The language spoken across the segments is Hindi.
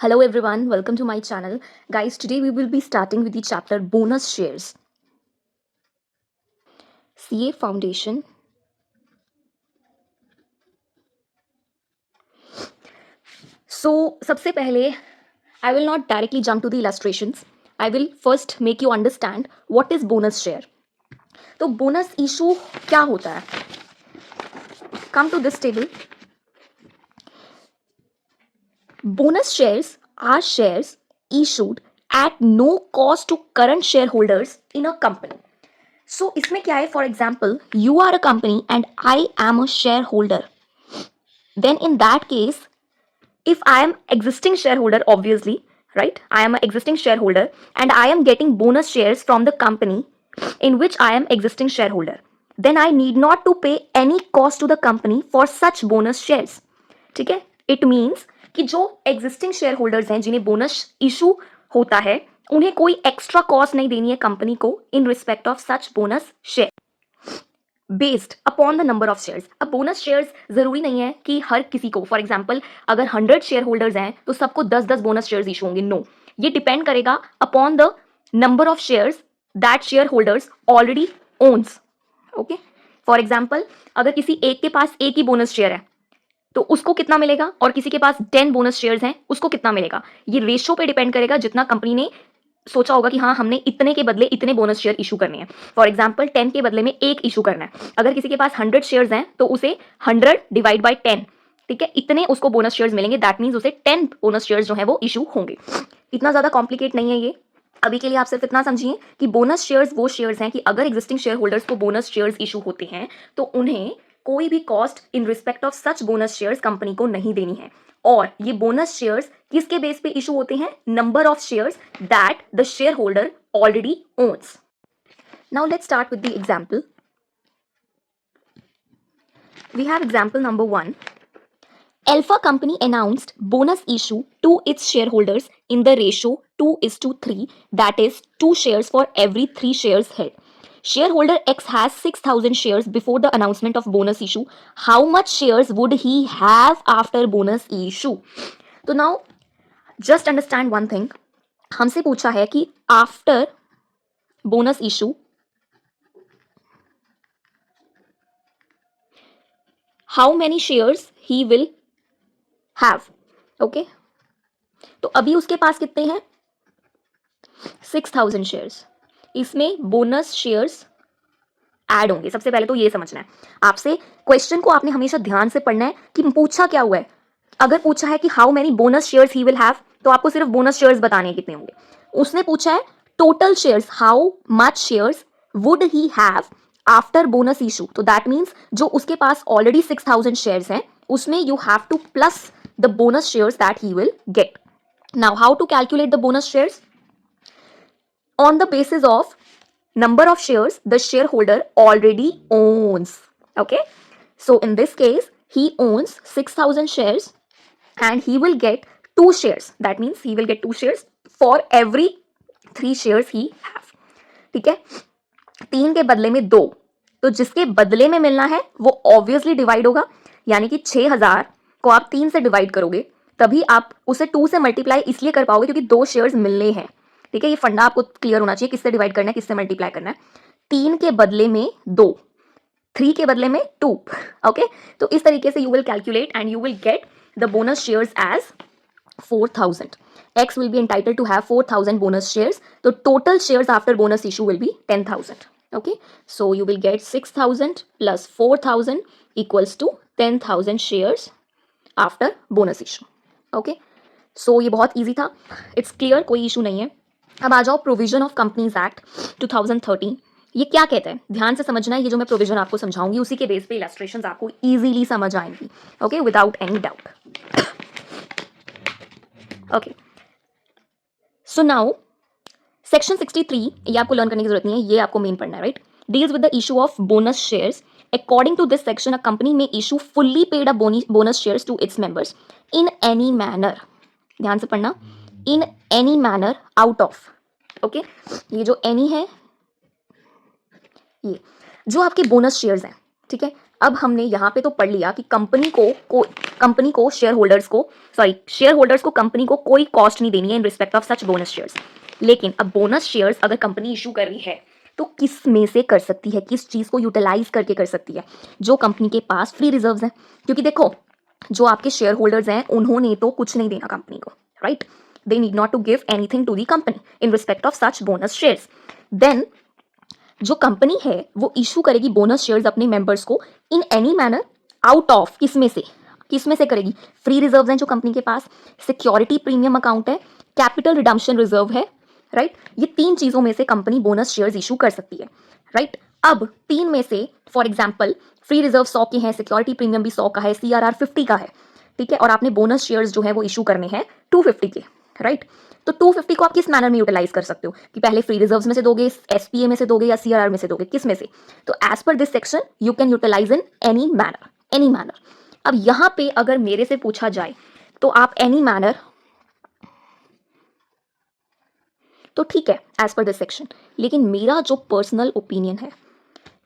Hello everyone, welcome to my channel. Guys, today we will be starting with the chapter bonus shares. CA Foundation. So, सबसे पहले I will not directly jump to the illustrations. I will first make you understand what is bonus share. तो bonus issue क्या होता है? Come to this table. Bonus shares are shares issued at no cost to current shareholders in a company. So इसमें क्या है? For example, you are a company and I am a shareholder. Then in that case, if I am existing shareholder, obviously, right? I am an existing shareholder and I am getting bonus shares from the company in which I am existing shareholder. Then I need not to pay any cost to the company for such bonus shares. ठीक है? It means कि जो existing shareholders हैं जिन्हें bonus issue होता है उन्हें कोई extra cost नहीं देनी है कंपनी को in respect of such bonus share. Based upon the number of shares. अब बोनस शेयर्स जरूरी नहीं है कि हर किसी को, फॉर एग्जाम्पल अगर 100 शेयर होल्डर्स हैं तो सबको 10-10 बोनस शेयर्स इशू होंगे. नो, ये डिपेंड करेगा upon the number of shares that share holders already owns. Okay, for example अगर किसी एक के पास एक ही बोनस शेयर है तो उसको कितना मिलेगा और किसी के पास 10 बोनस शेयर्स हैं उसको कितना मिलेगा. ये रेशियो पे डिपेंड करेगा जितना कंपनी ने सोचा होगा कि हाँ हमने इतने के बदले इतने बोनस शेयर इशू करने हैं. फॉर एग्जाम्पल 10 के बदले में एक इशू करना है. अगर किसी के पास 100 शेयर्स हैं तो उसे 100 डिवाइड बाई 10, ठीक है, इतने उसको बोनस शेयर्स मिलेंगे. दैट मीन्स उसे 10 बोनस शेयर्स जो है वो इशू होंगे. इतना ज्यादा कॉम्प्लिकेट नहीं है ये. अभी के लिए आप सिर्फ इतना समझिए कि बोनस शेयर्स वो शेयर्स हैं कि अगर एग्जिस्टिंग शेयर होल्डर्स को बोनस शेयर्स इशू होते हैं तो उन्हें कोई भी cost in respect of such bonus shares company को नहीं देनी है. और ये बोनस शेयर्स किसके बेस पे इशू होते हैं? Number of shares that the share holder already owns. Now let's start with the example. We have example number 1. Alpha company announced bonus issue to its shareholders in the ratio 2:3, that is 2 shares for every 3 shares held. Shareholder X has 6,000 shares before the announcement of bonus issue. How much shares would he have after bonus issue? तो now just understand one thing. हमसे पूछा है कि after bonus issue how many shares he will have. Okay, तो अभी उसके पास कितने हैं? 6,000 शेयर्स. इसमें बोनस शेयर्स ऐड होंगे. सबसे पहले तो ये समझना है आपसे. क्वेश्चन को आपने हमेशा ध्यान से पढ़ना है कि पूछा क्या हुआ है. अगर पूछा है कि how many bonus shares he will have तो आपको सिर्फ बोनस शेयर्स बताने हैं कितने होंगे. उसने पूछा है total shares, how much shares would he have after bonus issue. तो दैट मीन्स जो उसके पास ऑलरेडी 6,000 शेयर्स हैं उसमें you have to plus the bonus shares that he will get. Now how to calculate the bonus shares? on the basis of number of shares the shareholder already owns. Okay, so in this case he owns 6,000 shares and he will get 2 shares. That means he will get 2 shares for every 3 shares he have. ठीक है, 3 के बदले में 2. तो जिसके बदले में मिलना है वो ऑब्वियसली डिवाइड होगा. यानी कि 6,000 को आप 3 से डिवाइड करोगे तभी आप उसे 2 से मल्टीप्लाई इसलिए कर पाओगे क्योंकि 2 शेयर्स मिलने हैं. ठीक है, ये फंडा आपको क्लियर होना चाहिए. किससे डिवाइड करना है, किससे मल्टीप्लाई करना है. 3 के बदले में 2, 3 के बदले में 2. ओके, तो इस तरीके से you will calculate and you will get the bonus shares as 4,000. X will be entitled to have 4,000 bonus shares. So total shares after bonus issue will be 10,000. Okay, so you will get 6,000 plus 4,000 equals to 10,000 shares after bonus issue. Okay, so ये बहुत easy था. It's clear, कोई issue नहीं है. अब आ जाओ प्रोविजन ऑफ कंपनीज एक्ट 2013. ये क्या कहता है ध्यान से समझना है. ये जो मैं प्रोविजन आपको समझाऊंगी उसी के बेस पे इलस्ट्रेशंस आपको इजीली समझ आएंगी. Okay, without any doubt. Okay, so now section 63 ये आपको लर्न करने की जरूरत नहीं है, ये आपको मेन पढ़ना है. Right, deals with the issue of bonus shares. According to this section, a company may issue fully paid up bonus shares to its members in any manner. ध्यान से पढ़ना. In any manner out of. Okay, ये जो any है ये जो आपके बोनस शेयर्स हैं, ठीक है, अब हमने यहाँ पे तो पढ़ लिया कि कंपनी को शेयर होल्डर्स को कंपनी को कोई कॉस्ट नहीं देनी है इन respect of such bonus shares. लेकिन अब बोनस शेयर्स अगर कंपनी इशू कर रही है तो किस में से कर सकती है, किस चीज को यूटिलाइज करके कर सकती है? जो कंपनी के पास फ्री रिजर्व्स हैं, क्योंकि देखो जो आपके शेयर होल्डर्स हैं उन्होंने तो कुछ नहीं देना कंपनी को, right? They need not to give anything to the company in respect of such bonus shares. Then जो कंपनी है वो इशू करेगी बोनस शेयर्स अपने मेंबर्स को in any manner out of किस में से करेगी? फ्री रिजर्व्स हैं जो कंपनी के पास, सिक्योरिटी प्रीमियम अकाउंट है, कैपिटल रिडम्पशन रिजर्व है, राइट? ये तीन चीजों में से कंपनी बोनस शेयर्स इशू कर सकती है, राइट? अब तीन में से फॉर एग्जाम्पल फ्री रिजर्व 100 के हैं, सिक्योरिटी प्रीमियम भी 100 का है, सीआरआर 50 का है, ठीक है, और आपने बोनस शेयर्स जो है वो इशू करने हैं 250 के, राइट? तो 250 को आप किस मैनर में यूटिलाइज कर सकते हो कि पहले फ्री रिजर्व्स में से दोगे, एसपीए में से दोगे या सीआरआर में से दोगे, किस में से? तो as per this section you can utilise in any manner. अब यहां पे अगर मेरे से पूछा जाए तो आप एनी मैनर, तो ठीक है एज पर दिस सेक्शन, लेकिन मेरा जो पर्सनल ओपिनियन है,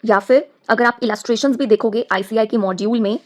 या फिर अगर आप इलस्ट्रेशंस भी देखोगे आईसीआई के मॉड्यूल में,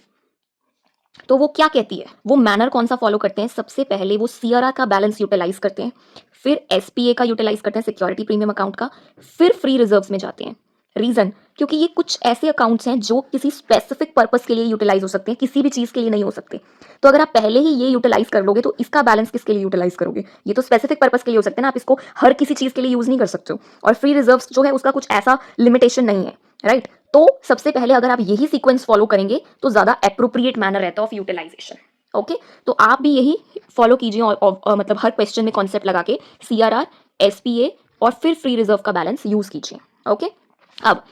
तो वो क्या कहती है, वो मैनर कौन सा फॉलो करते हैं? सबसे पहले वो सीआरआर का बैलेंस यूटिलाइज करते हैं, फिर एसपीए का यूटिलाइज करते हैं, सिक्योरिटी प्रीमियम अकाउंट का, फिर फ्री रिजर्व्स में जाते हैं। रीजन, क्योंकि ये कुछ ऐसे अकाउंट्स हैं जो किसी स्पेसिफिक पर्पस के लिए यूटिलाइज हो सकते हैं, किसी भी चीज के लिए नहीं हो सकते। तो अगर आप पहले ही ये यूटिलाइज कर लोगे तो इसका बैलेंस किसके लिए यूटिलाइज करोगे? ये तो स्पेसिफिक पर्पस के लिए हो सकते हैं ना, आप इसको हर किसी चीज के लिए यूज नहीं कर सकते हो। और फ्री रिजर्व्स जो है उसका कुछ ऐसा लिमिटेशन नहीं है, राइट? तो सबसे पहले अगर आप यही सीक्वेंस फॉलो करेंगे तो ज्यादा एप्रोप्रिएट मैनर रहता है ऑफ यूटिलाइजेशन। ओके, तो आप भी यही फॉलो कीजिए और मतलब हर क्वेश्चन में कॉन्सेप्ट लगा के सीआरआर, एसपीए और फिर फ्री रिजर्व का बैलेंस यूज कीजिए। ओके, अब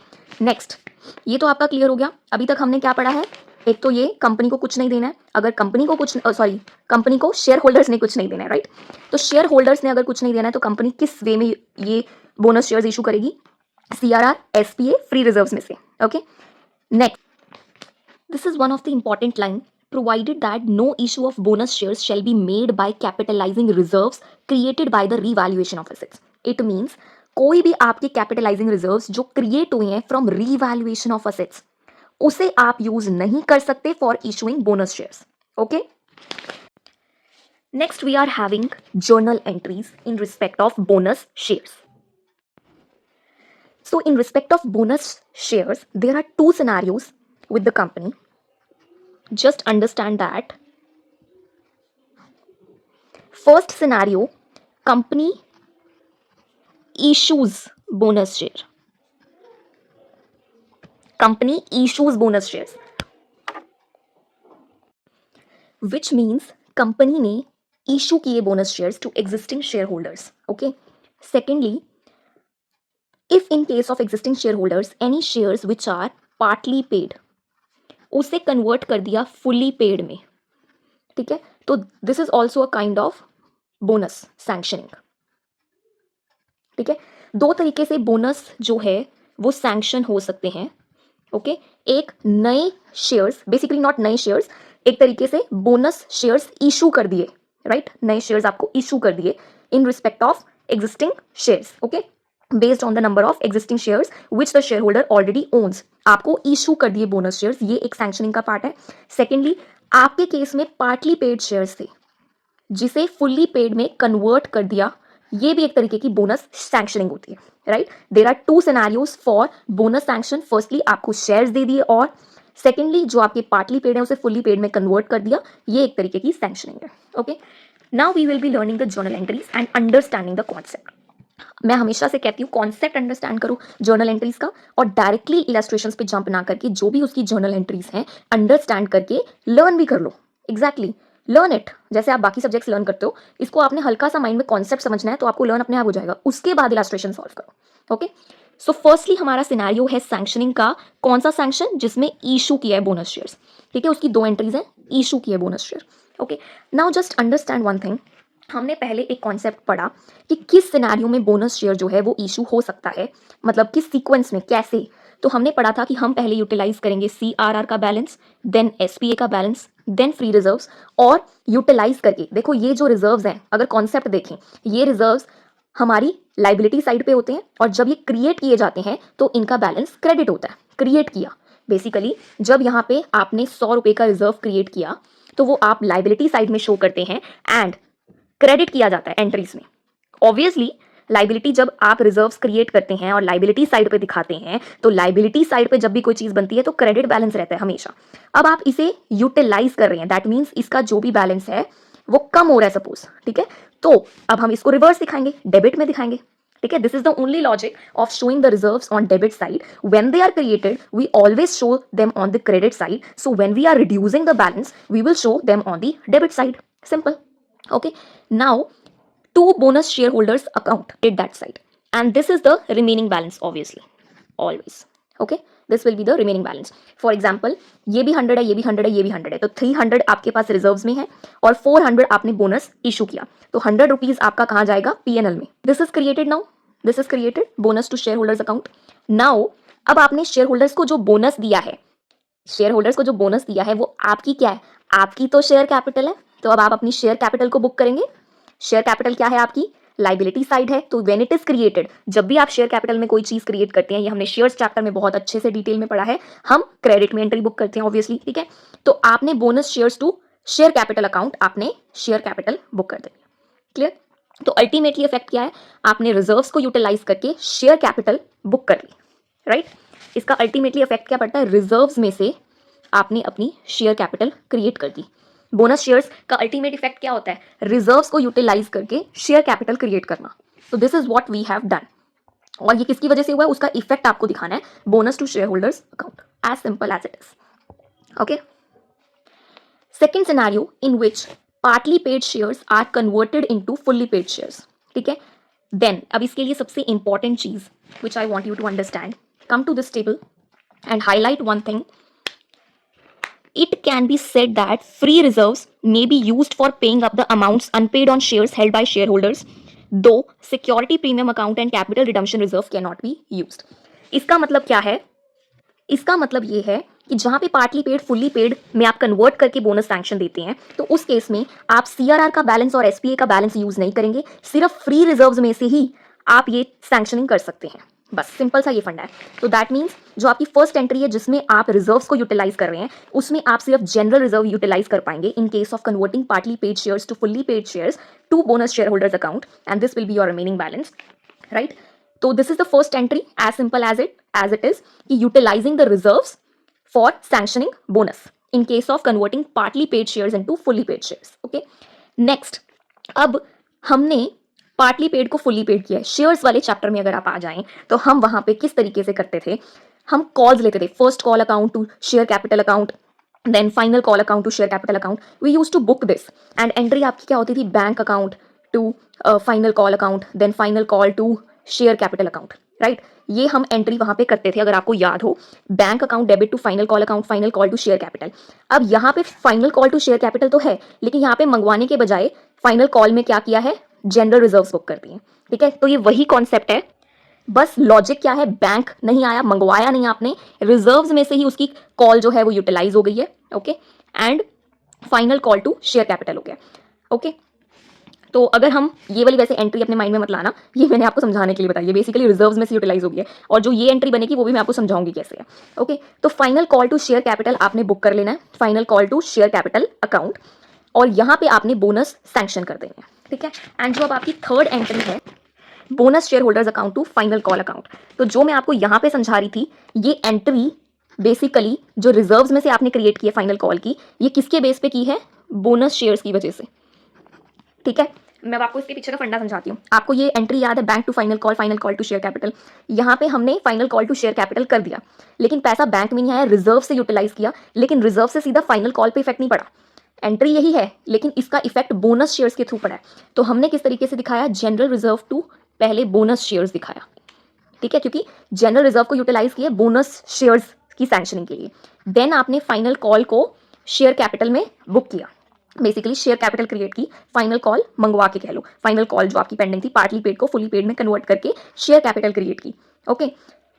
नेक्स्ट, ये तो आपका क्लियर हो गया। अभी तक हमने क्या पढ़ा है? एक तो ये कंपनी को कुछ नहीं देना है, अगर कंपनी को शेयर होल्डर्स ने कुछ नहीं देना है, राइट? तो शेयर होल्डर्स ने अगर कुछ नहीं देना है तो कंपनी किस वे में ये बोनस शेयर्स इशू करेगी? सीआरआर, एसपीए, फ्री रिजर्व्स में से। Okay, next, this is one of the important line, provided that no issue of bonus shares shall be made by capitalizing reserves created by the revaluation of assets. It means कोई भी आपके कैपिटलाइजिंग रिजर्व्स जो क्रिएट हुए हैं फ्रॉम रीवैल्यूएशन ऑफ असेट्स, उसे आप यूज नहीं कर सकते for issuing bonus shares. Okay, next we are having journal entries in respect of bonus shares. So in respect of bonus shares, there are two scenarios with the company. Just understand that. First scenario, company issues bonus share. Company issues bonus shares, which means company ने issue किए bonus shares to existing shareholders. Okay. Secondly, if in case of existing shareholders any shares which are partly paid, उसे कन्वर्ट कर दिया फुली पेड में, ठीक है? तो this is also a kind of bonus sanctioning, ठीक है? दो तरीके से बोनस जो है वो सैंक्शन हो सकते हैं। ओके, एक नए शेयर्स, बेसिकली नॉट नए शेयर्स, एक तरीके से बोनस शेयर्स इशू कर दिए, राइट? नए शेयर्स आपको इशू कर दिए in respect of existing shares. Okay, based on the number of existing shares which the share holder already owns, आपको इशू कर दिए बोनस शेयर्स, ये एक सैंक्शनिंग का पार्ट है। सेकेंडली, आपके केस में पार्टली पेड शेयर्स थे जिसे फुल्ली पेड में कन्वर्ट कर दिया, ये भी एक तरीके की बोनस सैंक्शनिंग होती है, right? There are two scenarios for bonus sanction. Firstly आपको शेयर्स दे दिए, और सेकेंडली जो आपके पार्टली पेड है उसे फुल्ली पेड में कन्वर्ट कर दिया, ये एक तरीके की सैंक्शनिंग है। Okay, now we will be learning the journal entries and understanding the concept. मैं हमेशा से कहती हूँ कॉन्सेप्ट अंडरस्टैंड करो जर्नल एंट्रीज का, और डायरेक्टली इलस्ट्रेशंस पे जंप ना करके जो भी उसकी जर्नल एंट्रीज हैं अंडरस्टैंड करके लर्न भी कर लो। एग्जैक्टली, लर्न इट, जैसे आप बाकी सब्जेक्ट्स लर्न करते हो, इसको आपने हल्का सा माइंड में कॉन्सेप्ट समझना है तो आपको लर्न अपने आप हो जाएगा, उसके बाद इलस्ट्रेशन सॉल्व करो। ओके, सो फर्स्टली हमारा सिनेरियो है सैंक्शनिंग का। कौन सा सैंक्शन? जिसमें इशू किया है बोनस शेयर्स, ठीक है? उसकी दो एंट्रीज हैं, इशू किया है bonus share. Okay, now just understand one thing, हमने पहले एक कॉन्सेप्ट पढ़ा कि किस सिनेरियो में बोनस शेयर जो है वो इशू हो सकता है, मतलब किस सीक्वेंस में, कैसे। तो हमने पढ़ा था कि हम पहले यूटिलाइज करेंगे सीआरआर का बैलेंस, देन एसपीए का बैलेंस, देन फ्री रिजर्व्स, और यूटिलाइज करके देखो ये जो रिजर्व्स हैं, अगर कॉन्सेप्ट देखें, ये रिजर्व्स हमारी लाइबिलिटी साइड पे होते हैं, और जब ये क्रिएट किए जाते हैं तो इनका बैलेंस क्रेडिट होता है। क्रिएट किया, बेसिकली जब यहाँ पे आपने 100 रुपए का रिजर्व क्रिएट किया तो वो आप लाइबिलिटी साइड में शो करते हैं एंड क्रेडिट किया जाता है एंट्रीज में। ऑब्वियसली लाइबिलिटी जब आप रिजर्व्स क्रिएट करते हैं और लाइबिलिटी साइड पे दिखाते हैं तो लाइबिलिटी साइड पे जब भी कोई चीज बनती है तो क्रेडिट बैलेंस रहता है हमेशा। अब आप इसे यूटिलाइज कर रहे हैं, दैट मीन्स इसका जो भी बैलेंस है वो कम हो रहा है सपोज, ठीक है। तो अब हम इसको रिवर्स दिखाएंगे, डेबिट में दिखाएंगे, ठीक है। This is the only logic of showing the reserves on debit side. When they are created we always show them on the credit side, so when we are reducing the balance we will show them on the debit side, simple. Okay, now two bonus shareholders account at that side and this is the remaining balance obviously always. Okay, this will be the remaining balance. For example, ये भी 100 है, ये भी 100 है, ये भी 100 है, तो 300 आपके पास रिजर्व्स में है और 400 आपने बोनस इशू किया, तो 100 रुपीज आपका कहाँ जाएगा, पीएनएल में। This is created now, this is created bonus to share holders account. Now अब आपने शेयर होल्डर्स को जो बोनस दिया है, शेयर होल्डर्स को जो बोनस दिया है वो आपकी क्या है, आपकी तो शेयर कैपिटल है, तो अब आप अपनी शेयर कैपिटल को बुक करेंगे। शेयर कैपिटल क्या है आपकी, लाइबिलिटी साइड है, तो व्हेन इट इज क्रिएटेड, जब भी आप शेयर कैपिटल में कोई चीज क्रिएट करते हैं, ये हमने शेयर्स चैप्टर में बहुत अच्छे से डिटेल में पढ़ा है, हम क्रेडिट में एंट्री बुक करते हैं ऑब्वियसली, ठीक है। तो आपने bonus shares to share capital account, आपने शेयर कैपिटल बुक कर देंगे, क्लियर। तो अल्टीमेटली इफेक्ट क्या है, आपने रिजर्व्स को यूटिलाइज करके शेयर कैपिटल बुक कर ली, राइट। इसका अल्टीमेटली इफेक्ट क्या पड़ता है, रिजर्व्स में से आपने अपनी शेयर कैपिटल क्रिएट कर दी। बोनस शेयर्स का अल्टीमेट इफेक्ट क्या होता है, रिजर्व्स को यूटिलाइज करके शेयर कैपिटल क्रिएट करना। तो this is what we have done, और ये किसकी वजह से हुआ है, उसका इफेक्ट आपको दिखाना है, bonus to share holders account, as simple as it is. Okay, second scenario in which partly paid shares are converted into fully paid shares, ठीक है। देन अब इसके लिए सबसे इंपॉर्टेंट चीज which I want you to understand, come to this table and highlight one thing. It can be said that free reserves may be used for paying up the amounts unpaid on shares held by shareholders, though security premium account and capital redemption reserve cannot be used. इसका मतलब क्या है, इसका मतलब ये है कि जहां पे पार्टली पेड फुल्ली पेड में आप कन्वर्ट करके बोनस सैंक्शन देते हैं, तो उस केस में आप सीआरआर का बैलेंस और एसपीए का बैलेंस यूज नहीं करेंगे, सिर्फ फ्री रिजर्व्स में से ही आप ये सैंक्शनिंग कर सकते हैं, बस सिंपल सा ये फंडा है। तो दैट मीन्स जो आपकी फर्स्ट एंट्री है जिसमें आप रिजर्व्स को यूटिलाइज कर रहे हैं, उसमें आप सिर्फ जनरल रिजर्व यूटिलाइज कर पाएंगे in case of converting partly paid shares to fully paid shares to bonus share holders account, and this will be your remaining balance, right. तो this is the first entry, as simple as it is कि utilising the reserves for sanctioning bonus in case of converting partly paid shares into fully paid shares. Okay, next, अब हमने पार्टली पेड को फुल्ली पेड किया है। शेयर्स वाले चैप्टर में अगर आप आ जाएं तो हम वहां पे किस तरीके से करते थे, हम कॉल्स लेते थे, first call account to share capital account, then final call account to share capital account, we use to book this, and entry आपकी क्या होती थी, bank account to final call account, then final call to share capital account, right. ये हम एंट्री वहां पे करते थे, अगर आपको याद हो, bank account debit to final call account, final call to share capital. अब यहाँ पे final call to share capital तो है, लेकिन यहाँ पे मंगवाने के बजाय फाइनल कॉल में क्या किया है, जनरल रिजर्व्स बुक कर दिए, ठीक है। तो ये वही कॉन्सेप्ट है, बस लॉजिक क्या है, बैंक नहीं आया, मंगवाया नहीं आपने, रिजर्व्स में से ही उसकी कॉल जो है वो यूटिलाइज हो गई है, okay, and final call to share capital हो गया, ओके। तो अगर हम ये वाली वैसे एंट्री अपने माइंड में मत लाना, ये मैंने आपको समझाने के लिए बताई है, बेसिकली रिजर्व्स में से यूटिलाइज हो गई है, और जो ये एंट्री बनेगी वो भी मैं आपको समझाऊंगी कैसे है, ओके। तो final call to share capital आपने बुक कर लेना है, final call to share capital account, और यहाँ पे आपने बोनस सैंक्शन कर देंगे, ठीक है। एंड जो अब आपकी थर्ड एंट्री है, bonus share holders account to final call account, तो जो मैं आपको यहाँ पे समझा रही थी, ये एंट्री बेसिकली जो रिजर्व्स में से आपने क्रिएट की है फाइनल कॉल की, ये किसके बेस पे की है, बोनस शेयर्स की वजह से, ठीक है। मैं आपको इसके पीछे का फंडा समझाती हूँ। आपको ये एंट्री याद है, bank to final call to share capital, यहाँ पे हमने final call to share capital कर दिया, लेकिन पैसा बैंक में नहीं आया, रिजर्व से यूटिलाइज किया, लेकिन रिजर्व से सीधा फाइनल कॉल पे इफेक्ट नहीं पड़ा, एंट्री यही है, लेकिन इसका इफेक्ट बोनस शेयर्स के थ्रू पड़ा है। तो हमने किस तरीके से दिखाया, जनरल रिजर्व टू पहले बोनस शेयर्स दिखाया, ठीक है, क्योंकि जनरल रिजर्व को यूटिलाइज किया बोनस शेयर्स की सैंक्शनिंग के लिए, देन आपने फाइनल कॉल को शेयर कैपिटल में बुक किया, बेसिकली शेयर कैपिटल क्रिएट की, फाइनल कॉल मंगवा के कह लो, फाइनल कॉल जो आपकी पेंडिंग थी पार्टली पेड को फुली पेड में कन्वर्ट करके शेयर कैपिटल क्रिएट की, ओके।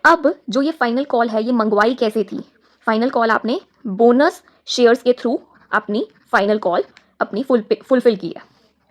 अब जो ये फाइनल कॉल है, ये मंगवाई कैसे थी, फाइनल कॉल आपने बोनस शेयर्स के थ्रू अपनी फाइनल कॉल अपनी फुलफिल की है,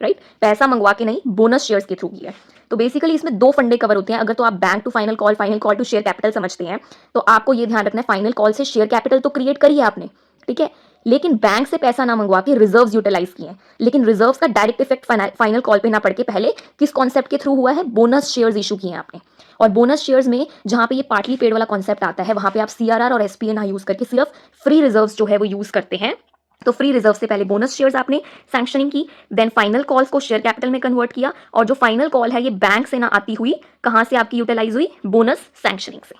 राइट, पैसा मंगवा के नहीं, बोनस शेयर्स के थ्रू किया है। तो बेसिकली इसमें दो फंडे कवर होते हैं। अगर तो आप bank to final call to share capital समझते हैं, तो आपको ये ध्यान रखना है फाइनल कॉल से शेयर कैपिटल तो क्रिएट करी है आपने, ठीक है, लेकिन बैंक से पैसा ना मंगवा के रिजर्व्स यूटिलाइज किए हैं। लेकिन रिजर्व्स का डायरेक्ट इफेक्ट फाइनल कॉल पे ना पड़ के पहले किस कॉन्सेप्ट के थ्रू हुआ है, बोनस शेयर्स इशू किए हैं आपने। और बोनस शेयर्स में जहां पे ये पार्टली पेड वाला कॉन्सेप्ट आता है, वहां पे आप सीआरआर और एसपीए ना यूज करके सिर्फ फ्री रिजर्व्स जो है वो यूज करते हैं। तो फ्री रिजर्व से पहले बोनस शेयर्स आपने सैंक्शनिंग की, देन फाइनल कॉल्स को शेयर कैपिटल में कन्वर्ट किया, और जो फाइनल कॉल है ये बैंक से ना आती हुई कहां से आपकी यूटिलाइज हुई, बोनस सैंक्शनिंग से।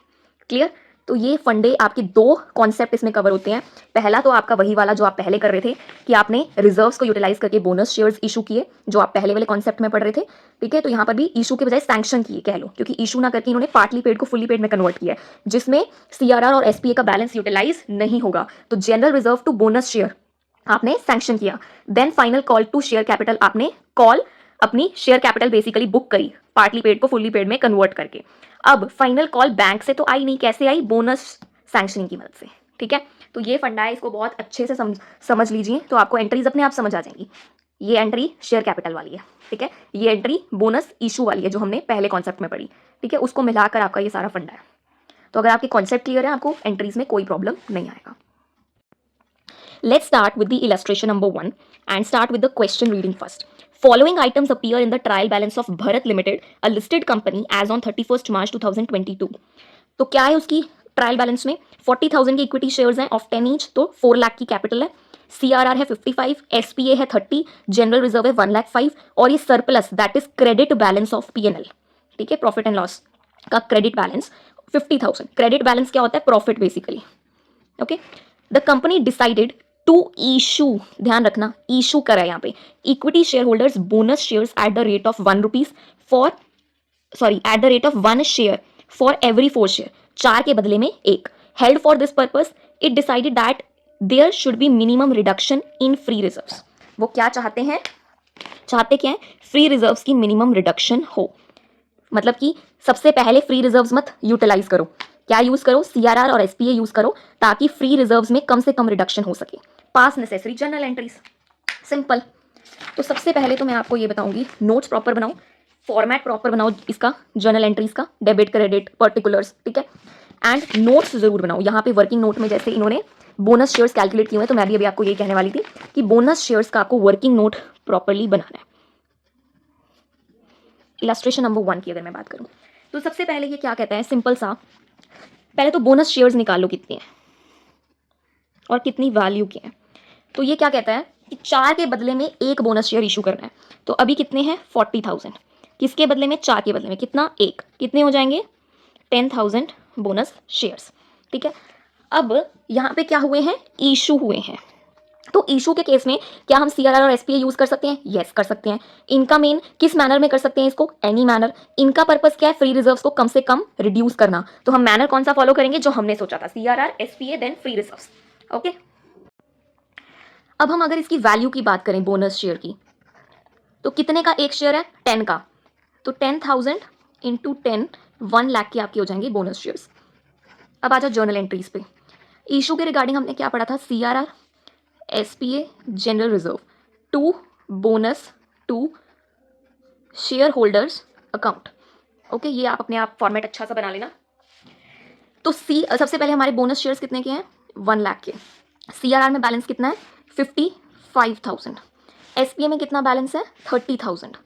क्लियर? तो ये फंडे आपके दो कॉन्सेप्ट इसमें कवर होते हैं। पहला तो आपका वही वाला जो आप पहले कर रहे थे कि आपने रिजर्व्स को यूटिलाइज करके बोनस शेयर्स इशू किए, जो आप पहले वाले कॉन्सेप्ट में पढ़ रहे थे, ठीक है। तो यहाँ पर भी इशू के बजाय सैंक्शन किए कह लो, क्योंकि इशू ना करके इन्होंने पार्टली पेड को फुल्ली पेड में कन्वर्ट किया है, जिसमें सीआरआर और एसपीए का बैलेंस यूटिलाइज नहीं होगा। तो general reserve to bonus share आपने सैंक्शन किया, then final call to share capital आपने कॉल अपनी शेयर कैपिटल बेसिकली बुक करी, पार्टली पेड को फुल्ली पेड में कन्वर्ट करके। अब फाइनल कॉल बैंक से तो आई नहीं, कैसे आई, बोनस सैंक्शनिंग की मदद से, ठीक है। तो ये फंडा है, इसको बहुत अच्छे से समझ लीजिए, तो आपको एंट्रीज अपने आप समझ आ जाएंगी। ये एंट्री शेयर कैपिटल वाली है, ठीक है, ये एंट्री बोनस इशू वाली है जो हमने पहले कॉन्सेप्ट में पढ़ी, ठीक है, उसको मिलाकर आपका ये सारा फंडा है। तो अगर आपके कॉन्सेप्ट क्लियर है, आपको एंट्रीज में कोई प्रॉब्लम नहीं आएगा। Let's start with the illustration number 1 and start with the question reading first. Following items appear in the trial balance of Bharat Limited, a listed company as on 31st March 2022. तो क्या है उसकी ट्रायल बैलेंस में, 40,000 की इक्विटी शेयर्स हैं ऑफ 10 ईच, तो 4 लाख की कैपिटल है, सीआरआर है 55, एसपीए है 30, जनरल रिजर्व है 1,05,000, और ये surplus that is credit balance of PNL, ठीक है, प्रॉफिट एंड लॉस का क्रेडिट बैलेंस 50,000। क्रेडिट बैलेंस क्या होता है, profit basically, okay. The company decided to issue, ध्यान रखना इशू करा है यहाँ पे, equity share holders bonus shares at the rate of 1 rupees for, sorry at the rate of 1 share for every 4 share, 4 के बदले में 1। Held for this purpose it decided that there should be minimum reduction in free reserves. वो क्या चाहते हैं, चाहते क्या है, फ्री रिजर्व्स की मिनिमम रिडक्शन हो, मतलब कि सबसे पहले फ्री रिजर्व्स मत यूटिलाइज करो, क्या यूज करो, सीआरआर और एसपीए यूज करो, ताकि फ्री रिजर्व्स में कम से कम रिडक्शन हो सके। पास नेसेसरी जर्नल एंट्रीज, सिंपल। तो सबसे पहले तो मैं आपको ये बताऊंगी, नोट्स प्रॉपर बनाओ, फॉर्मेट प्रॉपर बनाओ इसका, जर्नल एंट्रीज का, डेबिट क्रेडिट पर्टिकुलर्स, ठीक है, एंड नोट्स जरूर बनाओ। यहाँ पे वर्किंग नोट में जैसे इन्होंने बोनस शेयर्स कैलकुलेट किए हुए हैं, तो मैं भी अभी आपको ये कहने वाली थी कि बोनस शेयर्स का आपको वर्किंग नोट प्रॉपरली बनाना है। इलस्ट्रेशन नंबर 1 की अगर मैं बात करूं, तो सबसे पहले ये क्या कहता है, सिंपल सा, पहले तो बोनस शेयर्स निकालो कितने हैं और कितनी वैल्यू के हैं। तो ये क्या कहता है कि 4 के बदले में 1 बोनस शेयर इशू करना है। तो अभी कितने हैं, 40,000, किसके बदले में, 4 के बदले में कितना, 1, कितने हो जाएंगे, 10,000 बोनस शेयर्स, ठीक है। अब यहाँ पे क्या हुए हैं, इशू हुए हैं। तो इशू के केस में क्या हम सीआरआर और एसपीए यूज कर सकते हैं, यस कर सकते हैं। इनका मेन किस मैनर में कर सकते हैं इसको, एनी मैनर। इनका पर्पस क्या है, फ्री रिजर्व्स को कम से कम रिड्यूस करना। तो हम मैनर कौन सा फॉलो करेंगे, जो हमने सोचा था, CRR SPA then free reserves, okay. अब हम अगर इसकी वैल्यू की बात करें बोनस शेयर की, तो कितने का एक शेयर है, 10 का, तो 10,000 इंटू 10, 1 लाख के आपके हो जाएंगे बोनस शेयर्स। अब आ जाओ जर्नल एंट्रीज पे। इशू के रिगार्डिंग हमने क्या पढ़ा था, CRR SPA general reserve to bonus to share holders account, okay. ये आप अपने आप फॉर्मेट अच्छा सा बना लेना। तो सबसे पहले हमारे बोनस शेयर्स कितने के हैं, 1 लाख के। सीआरआर में बैलेंस कितना है, 55,000। एसपीए में कितना बैलेंस है, 30,000।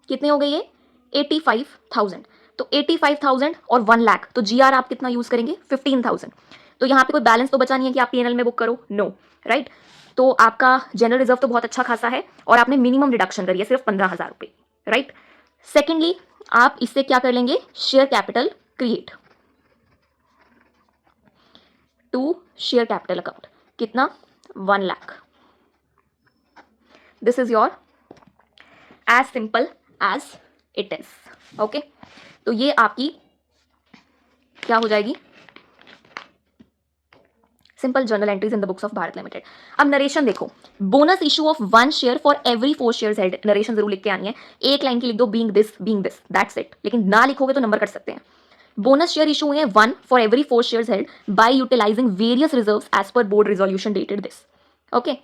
कितने हो गए ये, 85,000। तो 85,000 और 1 लाख, तो जीआर आप कितना यूज करेंगे, 15,000। तो यहाँ पे कोई बैलेंस तो बचा नहीं है कि आप पीएनएल में बुक करो, नो, राइट। तो आपका जनरल रिजर्व तो बहुत अच्छा खासा है, और आपने मिनिमम रिडक्शन करी है सिर्फ 15,000 रुपये, राइट। सेकेंडली आप इससे क्या कर लेंगे, share capital create to share capital account, कितना, 1 lakh. This is your as simple as it is, okay. तो ये आपकी क्या हो जाएगी, simple journal entries in the books of Bharat limited. अब नरेशन देखो, bonus issue of 1 share for every 4 shares held, narration जरूर लिख के आनी है, एक लाइन की लिख दो, बीइंग दिस दैट्स इट, लेकिन ना लिखोगे तो नंबर कट सकते हैं। बोनस शेयर इशू हुए हैं 1 for every 4 shares held by utilizing various reserves as per board resolution dated this, okay.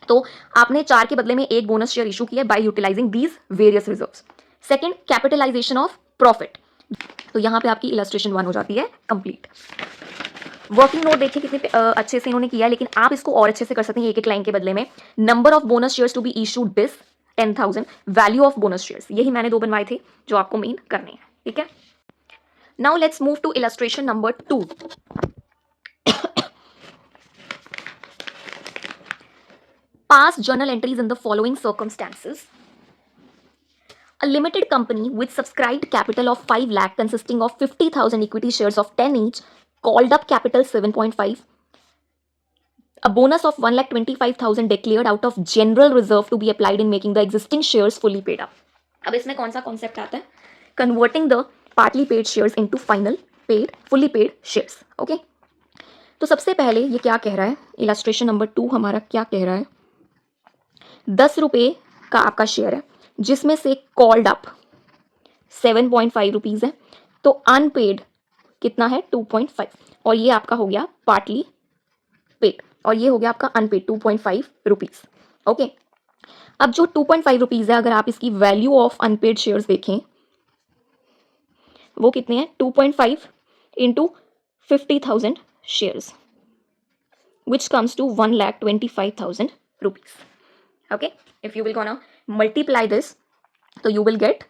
तो आपने 4 के बदले में एक बोनस शेयर इशू किया by utilizing these various reserves. Second, capitalization of profit. तो यहां पे आपकी इलस्ट्रेशन 1 हो जाती है कंप्लीट। वर्किंग नोट देखिए कितने अच्छे से इन्होंने किया है, लेकिन आप इसको और अच्छे से कर सकते हैं एक एक लाइन के बदले में। Number of bonus shares to be issued this 10,000, value of bonus shares, यही मैंने 2 बनवाए थे जो आपको मेन करने हैं, ठीक है। Now let's move to illustration number 2। Past journal entries in the following circumstances. A limited company with subscribed capital of 5 lakh consisting of 50,000 equity shares of 10 each called up capital 7.5. A bonus of 1,25,000 declared out of general reserve to be applied in making the existing shares fully paid up. अब इसमें कौन सा कॉन्सेप्ट आता है? Converting the partly paid shares into final paid, fully paid shares. Okay? तो सबसे पहले ये क्या कह रहा है? इलस्ट्रेशन नंबर 2 हमारा क्या कह रहा है? 10 रुपये का आपका शेयर है जिसमें से कॉल्ड अप 7.5 रुपीज है, तो अनपेड कितना है 2.5, और ये आपका हो गया पार्टली पेड, और ये हो गया आपका अनपेड 2.5 रुपीज। ओके, अब जो 2.5 रुपीज है, अगर आप इसकी वैल्यू ऑफ अनपेड शेयर्स देखें वो कितने हैं? 2.5 into 50,000 shares which comes to 1,25,000 rupees. Okay, if you will gonna multiply this, so you will get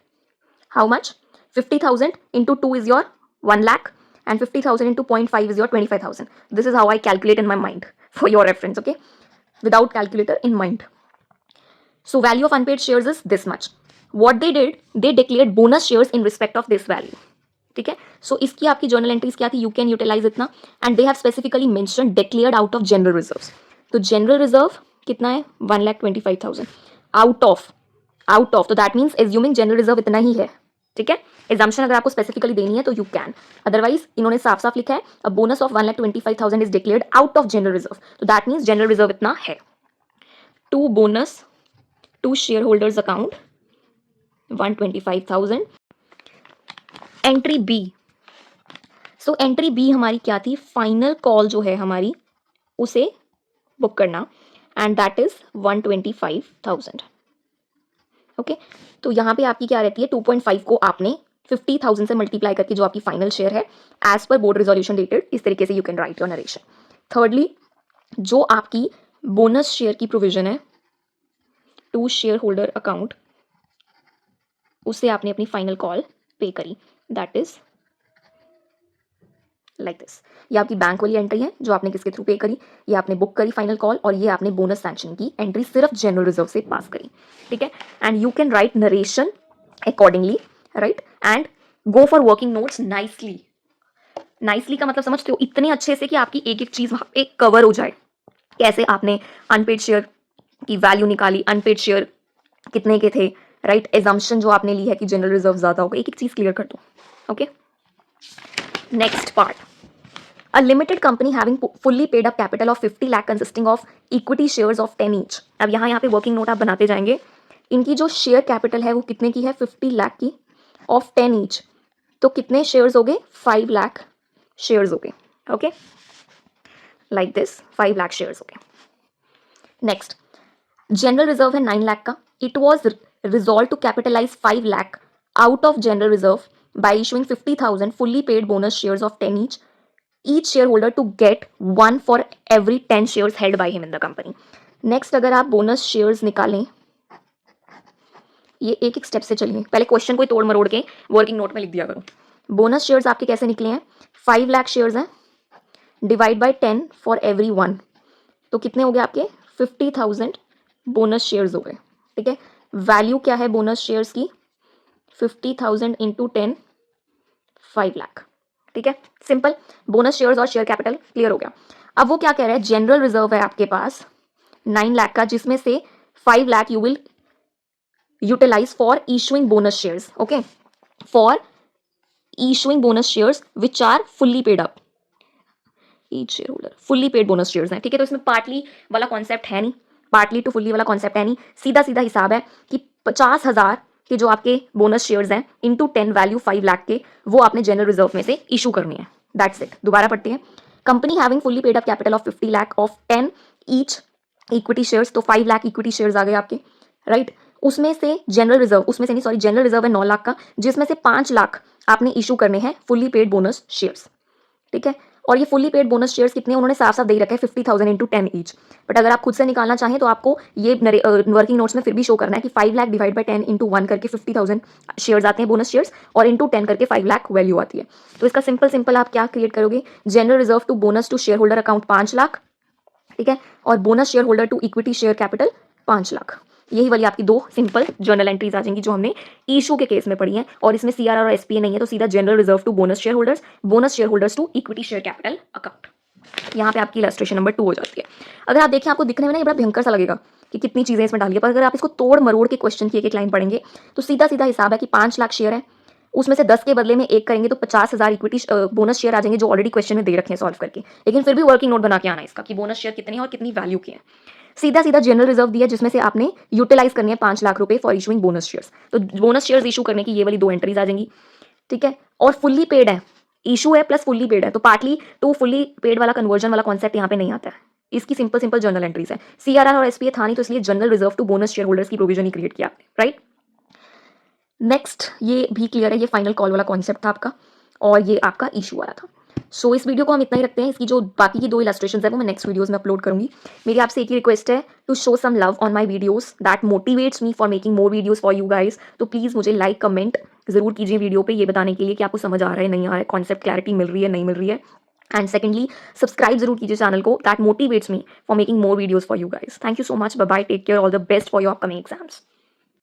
how much? 50,000 into 2 is your 1 lakh, and 50,000 into 0.5 is your 25,000. This is how I calculate in my mind for your reference, okay? Without calculator in mind. So value of unpaid shares is this much. What they did, they declared bonus shares in respect of this value. ठीक है, सो इसकी आपकी जर्नल एंट्रीज क्या थी? यू कैन यूटिलाइज इतना, and they have specifically mention declared out of general reserves. तो जनरल रिजर्व कितना है? 1,25,000 आउट ऑफ, तो that means assuming general reserve इतना ही है, ठीक है। एग्जाम्पशन अगर आपको स्पेसिफिकली देनी है तो यू कैन, अदरवाइज इन्होंने साफ साफ लिखा है a bonus of 1,25,000 is declared out of general reserve, तो दैट मीन्स जनरल रिजर्व इतना है। To bonus to share holders account 125,000। Entry B, so entry B हमारी क्या थी? फाइनल कॉल जो है हमारी उसे बुक करना, एंड दैट इज 125,000। ओके, तो यहाँ पे आपकी क्या रहती है? 2.5 को आपने 50,000 से मल्टीप्लाई करके जो आपकी फाइनल शेयर है as per board resolution dated, इस तरीके से you can write your narration. Thirdly, जो आपकी बोनस शेयर की प्रोविजन है टू शेयर होल्डर अकाउंट, उससे आपने अपनी फाइनल कॉल पे करी, दैट इज लाइक दिस। ये आपकी बैंक वाली एंट्री है जो आपने किसके थ्रू पे करी, ये आपने बुक करी फाइनल कॉल, और ये आपने बोनस सैंक्शन की एंट्री सिर्फ जनरल रिजर्व से पास करी, ठीक है। And you can right narration accordingly, right, and go for working notes nicely. Nicely का मतलब समझते हो? इतने अच्छे से कि आपकी एक एक चीज वहां पे कवर हो जाए। कैसे आपने अनपेड शेयर की वैल्यू निकाली, अनपेड शेयर कितने के थे, राइट, एजम्पशन जो आपने ली है कि जनरल रिजर्व ज्यादा होगा, एक एक चीज क्लियर कर दो। Okay, next part, a limited company having fully paid up capital of 50 lakh consisting of equity shares of 10 each। अब यहाँ पे वर्किंग नोट आप बनाते जाएंगे। इनकी जो शेयर कैपिटल है वो कितने की है? 50 लाख की, ऑफ 10 ईच, तो कितने शेयर्स हो गए? 5 लाख शेयर्स हो गए। Okay, like this 5 lakh shares हो गए। नेक्स्ट, जनरल रिजर्व है 9 लाख का। It was resolve to capitalize 5 lakh out of general reserve by issuing 50,000 fully paid bonus shares of 10 each shareholder to get 1 for every 10 shares held by him in the company। Next, अगर आप बोनस शेयर्स निकालें, ये एक एक स्टेप से चलिए, पहले क्वेश्चन को तोड़ मरोड़ के वर्किंग नोट में लिख दिया करो। बोनस शेयर्स आपके कैसे निकले हैं? 5 लाख शेयर्स हैं, डिवाइड बाय 10 फॉर एवरी 1, तो कितने हो गए आपके? 50,000 बोनस शेयर्स हो गए, ठीक है। वैल्यू क्या है बोनस शेयर्स की? 50,000 इंटू 10, 5 लाख, ठीक है। सिंपल, बोनस शेयर्स और शेयर कैपिटल क्लियर हो गया। अब वो क्या कह रहा है? जनरल रिजर्व है आपके पास 9 लाख का, जिसमें से 5 lakh you will utilize for issuing bonus shares. Okay, for issuing bonus shares which are fully paid up, each share holder fully paid bonus shares हैं, ठीक है। तो इसमें पार्टली वाला कॉन्सेप्ट है नहीं, पार्टली टू फुल्ली वाला कॉन्सेप्ट है नहीं, सीधा सीधा हिसाब है कि 50,000 के जो आपके बोनस शेयर्स हैं इंटू 10 वैल्यू 5 लाख के, वो आपने जनरल रिजर्व में से इशू करनी है, दैट्स इट। दोबारा पढ़ते हैं। Company having fully paid up capital of 50 lakh of 10 each equity shares, तो 5 लाख इक्विटी शेयर्स आ गए आपके, राइट। उसमें से जनरल रिजर्व, उसमें से नहीं सॉरी, जनरल रिजर्व है 9 लाख का, जिसमें से 5 लाख आपने इशू करने हैं फुल्ली पेड बोनस शेयर्स, ठीक है। और ये फुल्ली पेड बोनस शेयर्स कितने उन्होंने साफ साफ दे ही रखे हैं, 50,000 इंटू 10 ईच। बट अगर आप खुद से निकालना चाहें तो आपको ये वर्किंग नोट्स में फिर भी शो करना है कि 5 लाख डिवाइड बाई 10 इंटू 1 करके 50,000 शेयर्स आते हैं बोनस शेयर्स, और इंटू 10 करके 5 लाख वैल्यू आती है। तो इसका सिंपल आप क्या क्रिएट करोगे, general reserve to bonus to share holder account 5 lakh, ठीक है, और bonus share holder to equity share capital 5 lakh. यही वाली आपकी 2 सिंपल जर्नल एंट्रीज आ जाएंगी जो हमने इशू के केस में पढ़ी हैं, और इसमें सीआरआर और एसपीए नहीं है, तो सीधा general reserve to bonus share holders to equity share capital account. यहाँ पे आपकी इलस्ट्रेशन नंबर 2 हो जाती है। अगर आप देखें, आपको दिखने में ना ये बड़ा भयंकर सा लगेगा कि कितनी चीजें इसमें डाली है, पर अगर आप इसको तोड़ मरोड़ के क्वेश्चन की एक लाइन पढ़ेंगे तो सीधा सीधा हिसाब है कि 5 लाख शेयर है, उसमें से 10 के बदले में 1 करेंगे तो 50,000 इक्विटी बोनस शेयर आ जाएंगे जो ऑलरेडी क्वेश्चन में दे रखे हैं सॉल्व करके, लेकिन फिर भी वर्किंग नोट बना के आना इसका कि बोनस शेयर कितने हैं और कितनी वैल्यू की है। सीधा सीधा जनरल रिजर्व दिया जिसमें से आपने यूटिलाइज करनी है 5 लाख रुपए फॉर इशूइंग बोनस शेयर्स, तो बोनस शेयर्स इशू करने की ये वाली 2 एंट्रीज आ जाएंगी, ठीक है। और फुल्ली पेड है, इशू है प्लस फुल्ली पेड है, तो पार्टली टू फुल्ली पेड वाला कन्वर्जन वाला कॉन्सेप्ट यहाँ पे नहीं आता है। इसकी सिंपल जर्नल एंट्रीज है, सीआरआर और एसपीए था नहीं, तो इसलिए general reserve to bonus share holders की प्रोविजन ही क्रिएट किया आपने, राइट। नेक्स्ट, ये भी क्लियर है, ये फाइनल कॉल वाला कॉन्सेप्ट था आपका, और ये आपका इशू वाला था। सो इस वीडियो को हम इतना ही रखते हैं, इसकी जो बाकी की 2 इलस्ट्रेशन है वो मैं नेक्स्ट वीडियोस में अपलोड करूंगी। मेरी आपसे एक ही रिक्वेस्ट है, to show some love on my videos, that motivates me for making more videos for you guys. तो प्लीज़ मुझे लाइक कमेंट जरूर कीजिए वीडियो पे, ये बताने के लिए कि आपको समझ आ रहा है नहीं आ रहा है, कॉन्सेप्ट क्लैरिटी मिल रही है नहीं मिल रही है। एंड सेकेंडली, सब्सक्राइब जरूर कीजिए चैनल को, that motivates me for making more videos for you guys. Thank you so much, bye bye, take care, all the best for your upcoming exams.